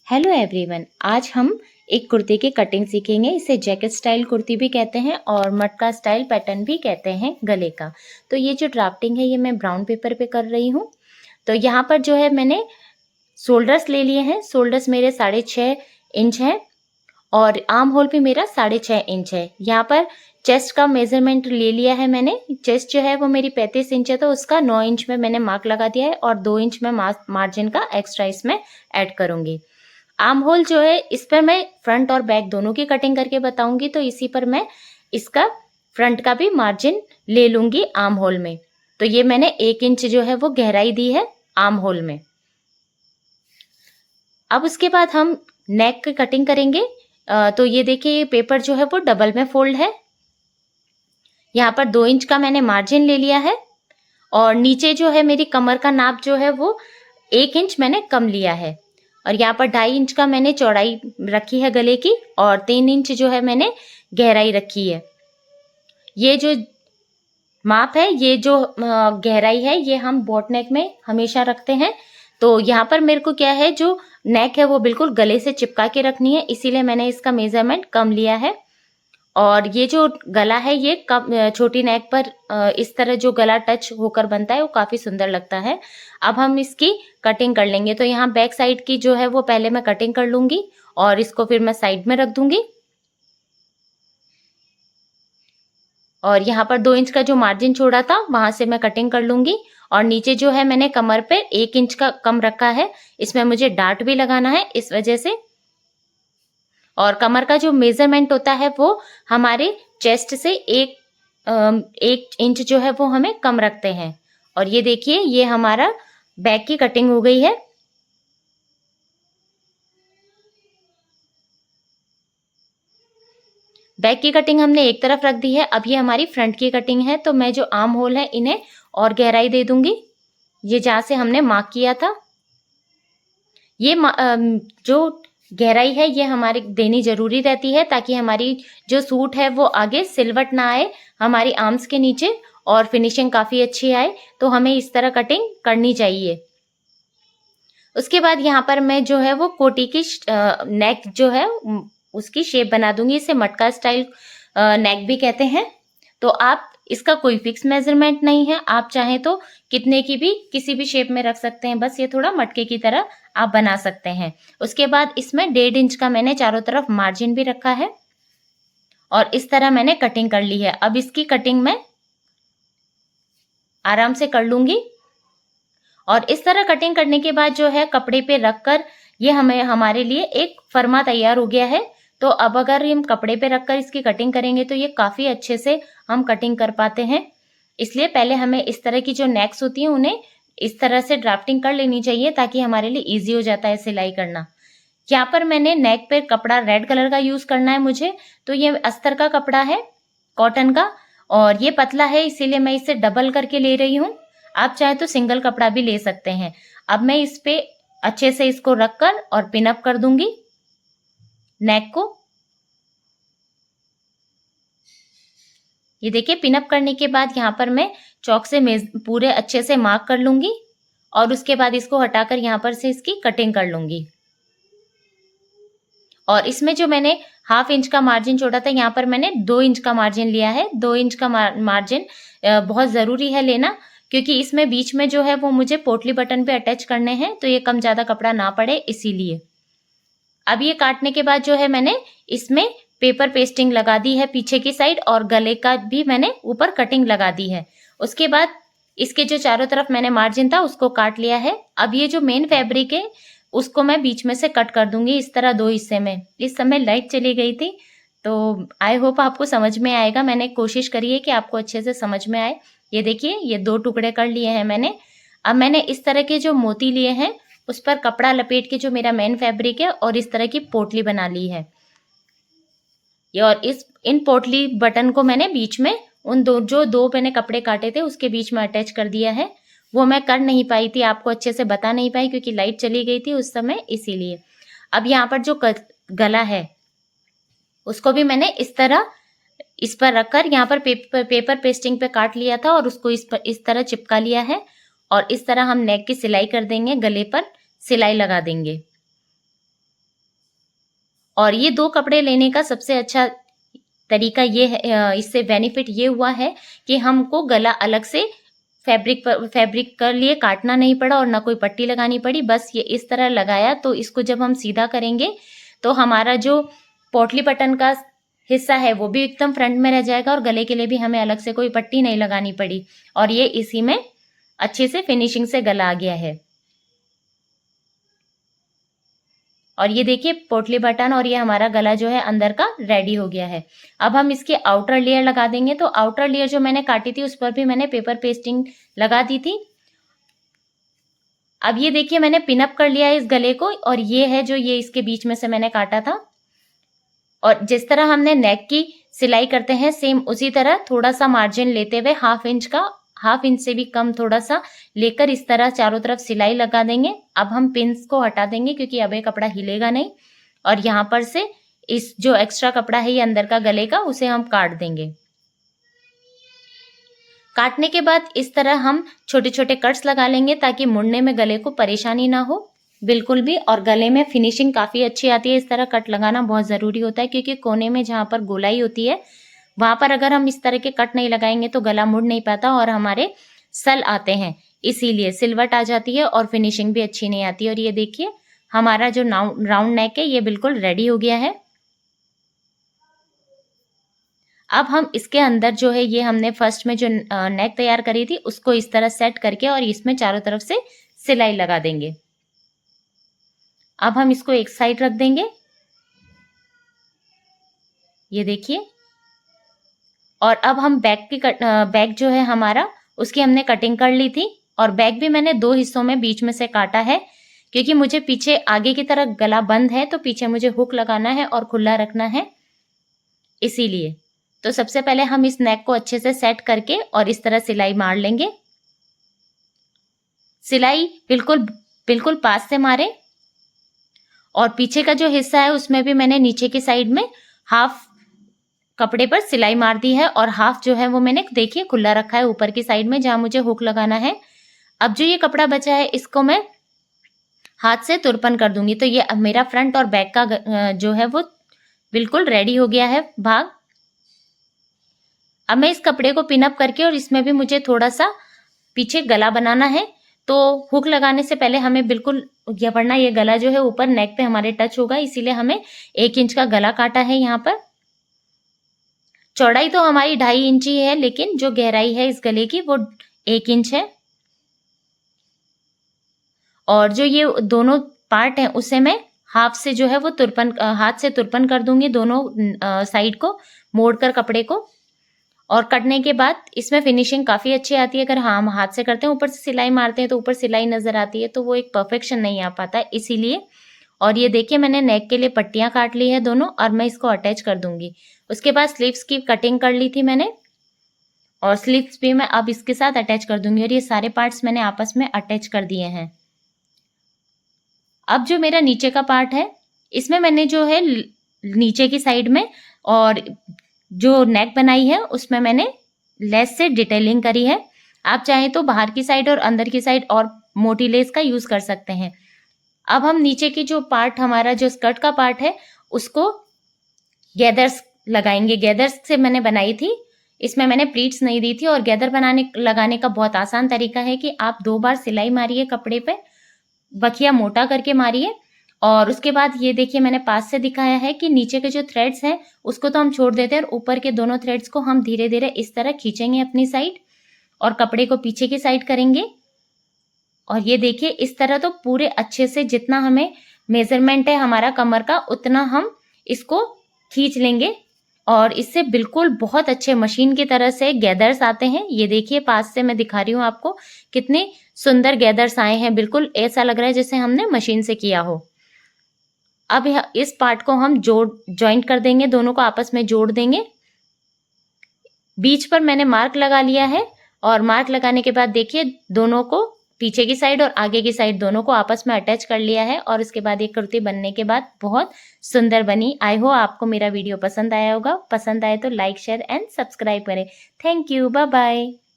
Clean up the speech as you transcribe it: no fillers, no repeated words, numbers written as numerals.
Hello everyone, आज हम एक कुर्ती की कटिंग सीखेंगे। इसे जैकेट स्टाइल कुर्ती भी कहते हैं और मटका स्टाइल पैटर्न भी कहते हैं गले का। तो ये जो ड्राफ्टिंग है ये मैं ब्राउन पेपर पे कर रही हूँ। तो यहाँ पर जो है मैंने शोल्डर्स ले लिए हैं। शोल्डर्स मेरे 6.5 इंच हैं और आर्म होल भी मेरा 6.5 इंच है। यहाँ पर चेस्ट का मेजरमेंट ले लिया है मैंने। चेस्ट जो है वो मेरी 35 इंच है, तो उसका 9 इंच में मैंने मार्क लगा दिया है और 2 इंच में मार्जिन का एक्स्ट्रा इसमें ऐड करूंगी। आर्म होल जो है इस पर मैं फ्रंट और बैक दोनों की कटिंग करके बताऊंगी, तो इसी पर मैं इसका फ्रंट का भी मार्जिन ले लूंगी आर्म होल में। तो ये मैंने 1 इंच जो है वो गहराई दी है आर्म होल में। अब उसके बाद हम नेक की कटिंग करेंगे। तो ये देखिए, ये पेपर जो है वो डबल में फोल्ड है। यहाँ पर 2 इंच का मैंने मार्जिन ले लिया है और नीचे जो है मेरी कमर का नाप जो है वो 1 इंच मैंने कम लिया है। और यहाँ पर 2.5 इंच का मैंने चौड़ाई रखी है गले की और 3 इंच जो है मैंने गहराई रखी है। ये जो माप है, ये जो गहराई है, ये हम बोट नेक में हमेशा रखते हैं। तो यहाँ पर मेरे को क्या है, जो नेक है वो बिल्कुल गले से चिपका के रखनी है, इसीलिए मैंने इसका मेजरमेंट कम लिया है। और ये जो गला है ये कम छोटी नेक पर इस तरह जो गला टच होकर बनता है वो काफी सुंदर लगता है। अब हम इसकी कटिंग कर लेंगे। तो यहाँ बैक साइड की जो है वो पहले मैं कटिंग कर लूंगी और इसको फिर मैं साइड में रख दूंगी। और यहाँ पर 2 इंच का जो मार्जिन छोड़ा था वहां से मैं कटिंग कर लूंगी। और नीचे जो है मैंने कमर पे 1 इंच का कम रखा है, इसमें मुझे डार्ट भी लगाना है इस वजह से। और कमर का जो मेजरमेंट होता है वो हमारे चेस्ट से 1 इंच जो है वो हमें कम रखते हैं। और ये देखिए, ये हमारा बैक की कटिंग हो गई है। बैक की कटिंग हमने एक तरफ रख दी है। अब ये हमारी फ्रंट की कटिंग है। तो मैं जो आर्म होल है इन्हें और गहराई दे दूंगी, ये जहां से हमने मार्क किया था। ये जो गहराई है ये हमारी देनी जरूरी रहती है, ताकि हमारी जो सूट है वो आगे सिलवट ना आए हमारी आर्म्स के नीचे और फिनिशिंग काफी अच्छी आए। तो हमें इस तरह कटिंग करनी चाहिए। उसके बाद यहाँ पर मैं जो है वो कोटी की नेक जो है उसकी शेप बना दूंगी। इसे मटका स्टाइल नेक भी कहते हैं। तो आप इसका कोई फिक्स मेजरमेंट नहीं है, आप चाहें तो कितने की भी किसी भी शेप में रख सकते हैं, बस ये थोड़ा मटके की तरह आप बना सकते हैं। उसके बाद इसमें 1.5 इंच का मैंने चारों तरफ मार्जिन भी रखा है और इस तरह मैंने कटिंग कर ली है। अब इसकी कटिंग मैं आराम से कर लूंगी। और इस तरह कटिंग करने के बाद जो है कपड़े पे रखकर ये हमें हमारे लिए एक फर्मा तैयार हो गया है। तो अब अगर हम कपड़े पे रखकर इसकी कटिंग करेंगे तो ये काफी अच्छे से हम कटिंग कर पाते हैं। इसलिए पहले हमें इस तरह की जो नेक्स होती हैं उन्हें इस तरह से ड्राफ्टिंग कर लेनी चाहिए, ताकि हमारे लिए इजी हो जाता है सिलाई करना। यहाँ पर मैंने नेक पे कपड़ा रेड कलर का यूज करना है मुझे। तो ये अस्तर का कपड़ा है, कॉटन का, और ये पतला है इसीलिए मैं इसे डबल करके ले रही हूँ। आप चाहे तो सिंगल कपड़ा भी ले सकते हैं। अब मैं इस पे अच्छे से इसको रखकर और पिन अप कर दूंगी नेक को। ये देखिए, पिन अप करने के बाद यहाँ पर मैं चौक से पूरे अच्छे से मार्क कर लूंगी और उसके बाद इसको हटाकर यहाँ पर से इसकी कटिंग कर लूंगी। और इसमें जो मैंने 1/2 इंच का मार्जिन छोड़ा था, यहाँ पर मैंने 2 इंच का मार्जिन लिया है। 2 इंच का मार्जिन बहुत जरूरी है लेना, क्योंकि इसमें बीच में जो है वो मुझे पोटली बटन पे अटैच करने हैं, तो ये कम ज्यादा कपड़ा ना पड़े इसीलिए। अब ये काटने के बाद जो है मैंने इसमें पेपर पेस्टिंग लगा दी है पीछे की साइड, और गले का भी मैंने ऊपर कटिंग लगा दी है। उसके बाद इसके जो चारों तरफ मैंने मार्जिन था उसको काट लिया है। अब ये जो मेन फैब्रिक है उसको मैं बीच में से कट कर दूंगी इस तरह 2 हिस्से में। इस समय लाइट चली गई थी, तो आई होप आपको समझ में आएगा। मैंने कोशिश करी है कि आपको अच्छे से समझ में आए। ये देखिए, ये 2 टुकड़े कर लिए हैं मैंने। अब मैंने इस तरह के जो मोती लिए हैं उस पर कपड़ा लपेट के जो मेरा मेन फैब्रिक है और इस तरह की पोटली बना ली है। ये और इन पोटली बटन को मैंने बीच में उन दो मैंने कपड़े काटे थे उसके बीच में अटैच कर दिया है। वो मैं कर नहीं पाई थी, आपको अच्छे से बता नहीं पाई क्योंकि लाइट चली गई थी उस समय, इसीलिए। अब यहाँ पर जो गला है उसको भी मैंने इस तरह इस पर रखकर यहाँ पर पेपर पेस्टिंग पे काट लिया था और उसको इस तरह चिपका लिया है। और इस तरह हम नेक की सिलाई कर देंगे, गले पर सिलाई लगा देंगे। और ये 2 कपड़े लेने का सबसे अच्छा तरीका ये है, इससे बेनिफिट ये हुआ है कि हमको गला अलग से फैब्रिक कर लिए काटना नहीं पड़ा और ना कोई पट्टी लगानी पड़ी। बस ये इस तरह लगाया तो इसको जब हम सीधा करेंगे तो हमारा जो पोटली बटन का हिस्सा है वो भी एकदम फ्रंट में रह जाएगा और गले के लिए भी हमें अलग से कोई पट्टी नहीं लगानी पड़ी और ये इसी में अच्छे से फिनिशिंग से गला आ गया है। और ये देखिए पोटली बटन और ये हमारा गला जो है अंदर का रेडी हो गया है। अब हम इसके आउटर लेयर लगा देंगे। तो आउटर लेयर जो मैंने काटी थी उस पर भी मैंने पेपर पेस्टिंग लगा दी थी। अब ये देखिए मैंने पिनअप कर लिया है इस गले को और ये है जो ये इसके बीच में से मैंने काटा था। और जिस तरह हमने नेक की सिलाई करते हैं सेम उसी तरह थोड़ा सा मार्जिन लेते हुए हाफ इंच से भी कम थोड़ा सा लेकर इस तरह चारों तरफ सिलाई लगा देंगे। अब हम पिन्स को हटा देंगे क्योंकि अब ये कपड़ा हिलेगा नहीं और यहाँ पर से इस जो एक्स्ट्रा कपड़ा है ये अंदर का गले का उसे हम काट देंगे। काटने के बाद इस तरह हम छोटे छोटे कट्स लगा लेंगे ताकि मुड़ने में गले को परेशानी ना हो बिल्कुल भी, और गले में फिनिशिंग काफी अच्छी आती है। इस तरह कट लगाना बहुत जरूरी होता है क्योंकि कोने में जहाँ पर गोलाई होती है वहां पर अगर हम इस तरह के कट नहीं लगाएंगे तो गला मुड़ नहीं पाता और हमारे सल आते हैं, इसीलिए सिलवट आ जाती है और फिनिशिंग भी अच्छी नहीं आती। और ये देखिए हमारा जो राउंड नेक है ये बिल्कुल रेडी हो गया है। अब हम इसके अंदर जो है ये हमने फर्स्ट में जो नेक तैयार करी थी उसको इस तरह सेट करके और इसमें चारों तरफ से सिलाई लगा देंगे। अब हम इसको एक साइड रख देंगे, ये देखिए। और अब हम बैक जो है हमारा उसकी हमने कटिंग कर ली थी और बैक भी मैंने 2 हिस्सों में बीच में से काटा है क्योंकि मुझे पीछे आगे की तरफ गला बंद है तो पीछे मुझे हुक लगाना है और खुला रखना है, इसीलिए। तो सबसे पहले हम इस नेक को अच्छे से सेट करके और इस तरह सिलाई मार लेंगे। सिलाई बिल्कुल पास से मारे और पीछे का जो हिस्सा है उसमें भी मैंने नीचे की साइड में हाफ कपड़े पर सिलाई मार दी है और हाफ जो है वो मैंने देखिए खुला रखा है ऊपर की साइड में जहां मुझे हुक लगाना है। अब जो ये कपड़ा बचा है इसको मैं हाथ से तुरपन कर दूंगी। तो ये अब मेरा फ्रंट और बैक का जो है वो बिल्कुल रेडी हो गया है भाग। अब मैं इस कपड़े को पिनअप करके और इसमें भी मुझे थोड़ा सा पीछे गला बनाना है तो हुक लगाने से पहले हमें बिल्कुल यह पड़ना, ये गला जो है ऊपर नेक पे हमारे टच होगा, इसीलिए हमें 1 इंच का गला काटा है। यहाँ पर चौड़ाई तो हमारी 2.5 इंच ही है लेकिन जो गहराई है इस गले की वो 1 इंच है। और जो ये दोनों पार्ट है उसे मैं हाथ से तुरपन कर दूंगी दोनों साइड को मोड़कर कपड़े को। और कटने के बाद इसमें फिनिशिंग काफी अच्छी आती है। अगर हम हाथ से करते हैं ऊपर से सिलाई मारते हैं तो ऊपर सिलाई नजर आती है तो वो एक परफेक्शन नहीं आ पाता, इसीलिए। और ये देखिए मैंने नेक के लिए पट्टियां काट ली है दोनों और मैं इसको अटैच कर दूंगी। उसके बाद स्लीव्स की कटिंग कर ली थी मैंने और स्लीव्स भी मैं अब इसके साथ अटैच कर दूंगी और ये सारे पार्ट्स मैंने आपस में अटैच कर दिए हैं। अब जो मेरा नीचे का पार्ट है इसमें मैंने जो है नीचे की साइड में और जो नेक बनाई है उसमें मैंने लेस से डिटेलिंग करी है। आप चाहें तो बाहर की साइड और अंदर की साइड और मोटी लेस का यूज कर सकते हैं। अब हम नीचे की जो पार्ट हमारा जो स्कर्ट का पार्ट है उसको गैदर्स लगाएंगे। गैदर्स से मैंने बनाई थी, इसमें मैंने प्लीट्स नहीं दी थी। और गैदर लगाने का बहुत आसान तरीका है कि आप 2 बार सिलाई मारिए कपड़े पे, बखिया मोटा करके मारिए और उसके बाद ये देखिए मैंने पास से दिखाया है कि नीचे के जो थ्रेड्स हैं उसको तो हम छोड़ देते हैं और ऊपर के दोनों थ्रेड्स को हम धीरे धीरे इस तरह खींचेंगे अपनी साइड और कपड़े को पीछे की साइड करेंगे। और ये देखिए इस तरह तो पूरे अच्छे से जितना हमें मेजरमेंट है हमारा कमर का उतना हम इसको खींच लेंगे और इससे बिल्कुल बहुत अच्छे मशीन की तरह से गैदर्स आते हैं। ये देखिए पास से मैं दिखा रही हूँ आपको कितने सुंदर गैदर्स आए हैं, बिल्कुल ऐसा लग रहा है जैसे हमने मशीन से किया हो। अब इस पार्ट को हम जॉइंट कर देंगे, दोनों को आपस में जोड़ देंगे। बीच पर मैंने मार्क लगा लिया है और मार्क लगाने के बाद देखिए दोनों को पीछे की साइड और आगे की साइड दोनों को आपस में अटैच कर लिया है और उसके बाद ये कुर्ती बनने के बाद बहुत सुंदर बनी। आई होप आपको मेरा वीडियो पसंद आया होगा। पसंद आए तो लाइक शेयर एंड सब्सक्राइब करें। Thank you, bye bye.